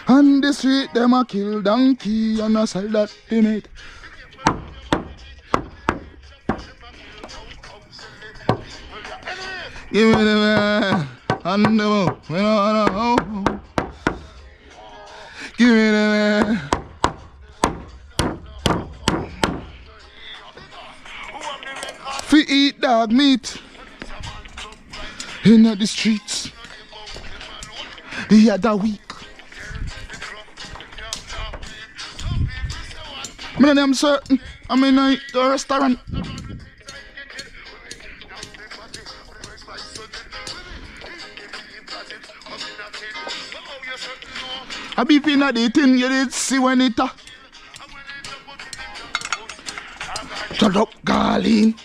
On the street, them a kill donkey and a sell that they made. Give me the man and the mo, we don't know. Give me the man. Fi eat dog meat in the streets the other week. I'm certain I'm in a restaurant. I be in the thing you did see when it shut up, Garlene.